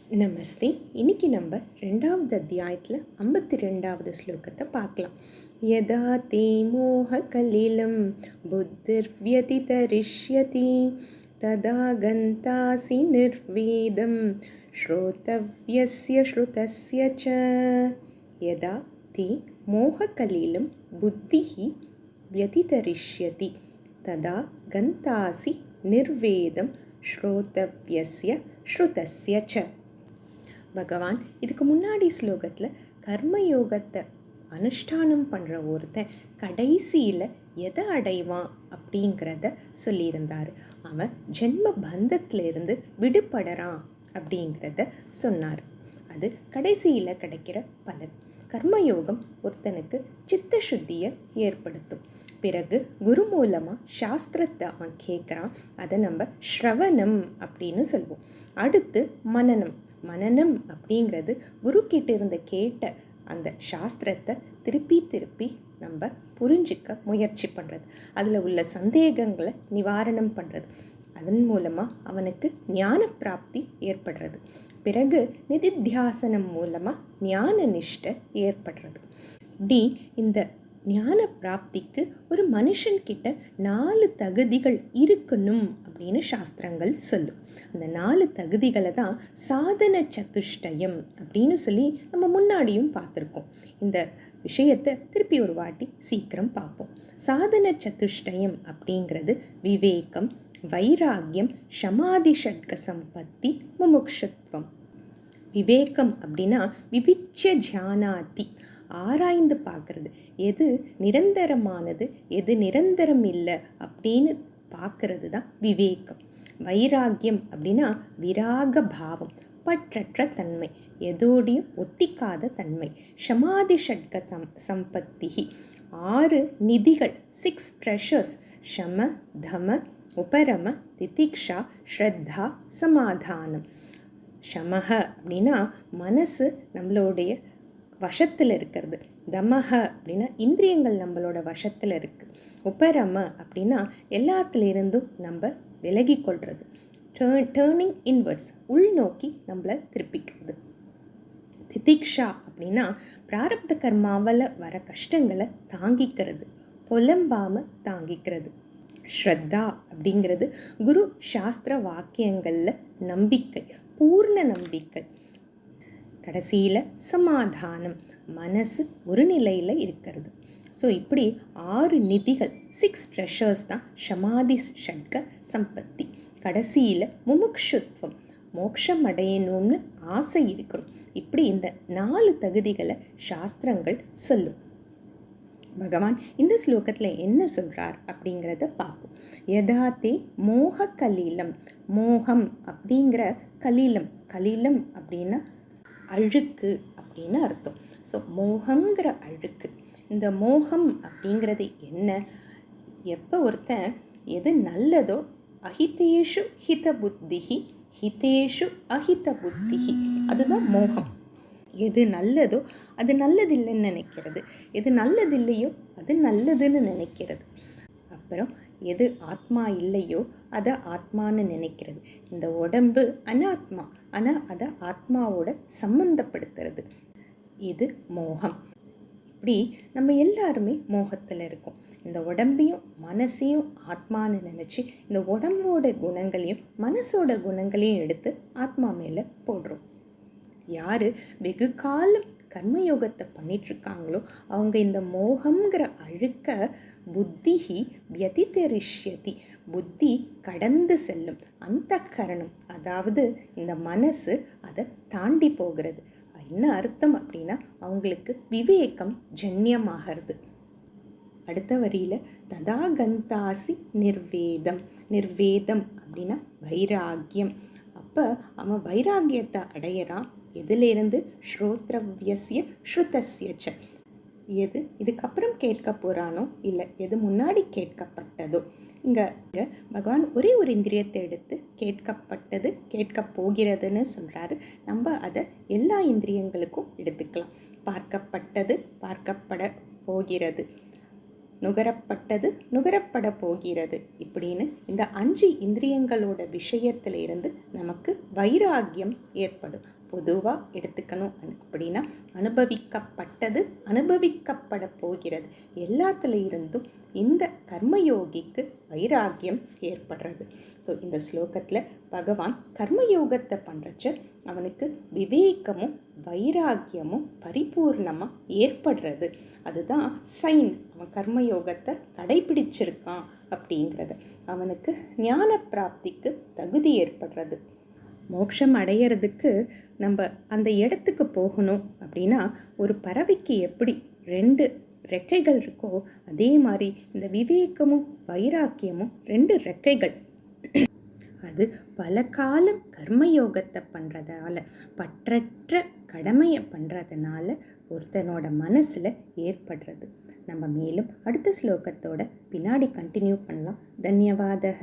நமஸ்தே. இன்னைக்கு நம்ம 2வது அத்தியாயத்தில் 52வது ஸ்லோகத்தை பார்க்கலாம். யதா தே மோக கலிலம் புத்திர் வியதிதரிஷ்யதி ததா கந்தாசி நிர்வேதம் ஸ்ரோதவ்யஸ்ய ஸ்ருதஸ்ய ச. யதா தே மோக கலிலம் புத்திஹி வியதிதரிஷ்யதி ததா கந்தாசி நிர்வேதம் ஸ்ரோதவ்யஸ்ய ஸ்ருதஸ்ய ச. பகவான் இதுக்கு முன்னாடி ஸ்லோகத்தில் கர்மயோகத்தை அனுஷ்டானம் பண்ணுற ஒருத்தன் கடைசியில் எதை அடைவான் அப்படிங்கிறத சொல்லியிருந்தார். அவன் ஜென்ம பந்தத்திலிருந்து விடுபடுறான் அப்படிங்கிறத சொன்னார். அது கடைசியில் கிடைக்கிற பலன். கர்மயோகம் ஒருத்தனுக்கு சித்த சுத்தியை ஏற்படுத்தும். பிறகு குரு மூலமாக சாஸ்திரத்தை அவன் கேட்குறான். அதை நம்ம ஸ்ரவணம் அப்படின்னு சொல்லுவோம். அடுத்து மனனம். மனனம் அப்படிங்கிறது குரு கிட்ட இருந்து கேட்ட அந்த சாஸ்திரத்தை திருப்பி நம்ம புரிஞ்சிக்க முயற்சி பண்ணுறது, அதில் உள்ள சந்தேகங்களை நிவாரணம் பண்ணுறது. அதன் மூலமாக அவனுக்கு ஞான பிராப்தி ஏற்படுறது. பிறகு நிதித்தியாசனம் மூலமாக ஞான நிஷ்டை ஏற்படுறது. இப்படி இந்த ஞான பிராப்திக்கு ஒரு மனுஷன்கிட்ட 4 தகுதிகள் இருக்கணும் அப்படின்னு சாஸ்திரங்கள் சொல்லும். அந்த 4 தகுதிகளை தான் சாதன சதுஷ்டயம் அப்படின்னு சொல்லி நம்ம முன்னாடியும் பார்த்துருக்கோம். இந்த விஷயத்தை திருப்பி ஒரு வாட்டி சீக்கிரம் பார்ப்போம். சாதன சதுஷ்டயம் அப்படிங்கிறது விவேகம், வைராகியம், சமாதி ஷட்க சம்பத்தி, முமுக்ஷுத்வம். விவேகம் அப்படின்னா விவிச்ச ஜானாதி, ஆராய்ந்து பார்க்கறது, எது நிரந்தரமானது எது நிரந்தரம் இல்லை அப்படின்னு பார்க்கறது தான் விவேகம். வைராகியம் அப்படின்னா விராக பாவம், பற்றற்ற தன்மை, எதோடையும் ஒட்டிக்காத தன்மை. சமாதி ஷட்க சம்பத்தி, 6 நிதிகள், 6 ட்ரெஷர்ஸ், ஷம தம உபரம திதிக்ஷா ஸ்ரத்தா சமாதானம். ஷமஹ அப்படின்னா மனசு நம்மளுடைய வசத்தில் இருக்கிறது. தமஹ அப்படின்னா இந்திரியங்கள் நம்மளோட வசத்தில் இருக்குது. உபரம அப்படின்னா எல்லாத்துலேருந்தும் நம்ம விலகி கொள்வது. டேர்னிங் இன்வர்ட்ஸ், உள்நோக்கி நம்மளை திருப்பிக்கிறது. திதிக்ஷா அப்படின்னா பிராரப்த கர்மாவில் வர கஷ்டங்களை தாங்கிக்கிறது, புலம்பாமல் தாங்கிக்கிறது. ஸ்ரத்தா அப்படிங்கிறது குரு சாஸ்திர வாக்கியங்களில் நம்பிக்கை, பூர்ண நம்பிக்கை. கடைசியில் சமாதானம், மனசு ஒரு நிலையில் இருக்கிறது. ஸோ இப்படி 6 நிதிகள், 6 ட்ரெஷர்ஸ் தான் சமாதி ஷட்க சம்பத்தி. கடைசியில் முமுக்ஷுத்வம், மோட்சம் அடையணும்னு ஆசை இருக்கணும். இப்படி இந்த 4 தகுதிகளை சாஸ்திரங்கள் சொல்லும். பகவான் இந்த ஸ்லோகத்தில் என்ன சொல்கிறார் அப்படிங்கிறத பார்ப்போம். யதாத்தே மோக கலீலம். மோகம் அப்படிங்கிற கலீலம், கலீலம் அப்படின்னா அழுக்கு அப்படின்னு அர்த்தம். ஸோ மோகங்கிற அழுக்கு. இந்த மோகம் அப்படிங்கிறது என்ன? எப்போ ஒருத்தன் எது நல்லதோ அஹிதேஷு ஹித புத்திஹி ஹிதேஷு அஹித புத்திஹி, அதுதான் மோகம். எது நல்லதோ அது நல்லதில்லைன்னு நினைக்கிறது, எது நல்லதில்லையோ அது நல்லதுன்னு நினைக்கிறது. அப்புறம் எது ஆத்மா இல்லையோ அதை ஆத்மான்னு நினைக்கிறது. இந்த உடம்பு அனாத்மா, ஆனால் அதை ஆத்மாவோட சம்பந்தப்படுத்துறது. இது மோகம். இப்படி நம்ம எல்லாருமே மோகத்தில் இருக்கோம். இந்த உடம்பையும் மனசையும் ஆத்மான்னு நினச்சி இந்த உடம்போட குணங்களையும் மனசோட குணங்களையும் எடுத்து ஆத்மா மேலே போடுறோம். யார் வெகு காலம் கர்மயோகத்தை பண்ணிகிட்ருக்காங்களோ அவங்க இந்த மோகம்ங்கிற அழுக்க புத்திஹி வியதிதரிஷ்யதி, புத்தி கடந்து செல்லும். அந்த கரணம், அதாவது இந்த மனசு அதை தாண்டி போகிறது. என்ன அர்த்தம் அப்படின்னா அவங்களுக்கு விவேகம் ஜன்யமாகிறது. அடுத்த வரியில் ததா கந்தாசி நிர்வேதம். நிர்வேதம் அப்படின்னா வைராகியம். அப்போ அவன் வைராகியத்தை அடையிறான். எதிலிருந்து? ஸ்ரோத்ரவ்யஸ்ய ஸ்ருதஸ்ய ச. எது இதுக்கப்புறம் கேட்க போகிறானோ இல்லை எது முன்னாடி கேட்கப்பட்டதோ. இங்கே பகவான் ஒரே ஒரு இந்திரியத்தை எடுத்து கேட்கப்பட்டது கேட்க போகிறதுன்னு சொல்கிறாரு. நம்ம அதை எல்லா இந்திரியங்களுக்கும் எடுத்துக்கலாம். பார்க்கப்பட்டது பார்க்கப்பட போகிறது, நுகரப்பட்டது நுகரப்பட போகிறது இப்படின்னு இந்த 5 இந்திரியங்களோட விஷயத்துல இருந்து நமக்கு வைராகியம் ஏற்படும். பொதுவாக எடுத்துக்கணும் அப்படின்னா அனுபவிக்கப்பட்டது அனுபவிக்கப்பட போகிறது எல்லாத்துல இருந்தும் இந்த கர்மயோகிக்கு வைராகியம் ஏற்படுறது. ஸோ இந்த ஸ்லோகத்தில் பகவான் கர்மயோகத்தை பண்ணுறச்ச அவனுக்கு விவேகமும் வைராகியமும் பரிபூர்ணமாக ஏற்படுறது. அதுதான் சைன் அவன் கர்மயோகத்தை கடைபிடிச்சிருக்கான் அப்படிங்கிறது. அவனுக்கு ஞான பிராப்திக்கு தகுதி ஏற்படுறது. மோட்சம் அடையிறதுக்கு நம்ம அந்த இடத்துக்கு போகணும் அப்படின்னா ஒரு பறவைக்கு எப்படி 2 ரெக்கைகள் இருக்கோ அதே மாதிரி இந்த விவேகமும் வைராக்கியமும் 2 ரெக்கைகள். அது பல காலம் கர்மயோகத்தை பண்ணுறதால பற்றற்ற கடமையை பண்ணுறதுனால ஒருத்தனோட மனசில் ஏற்படுறது. நம்ம மேலும் அடுத்த ஸ்லோகத்தோட பின்னாடி கண்டினியூ பண்ணலாம். தன்யவாதக.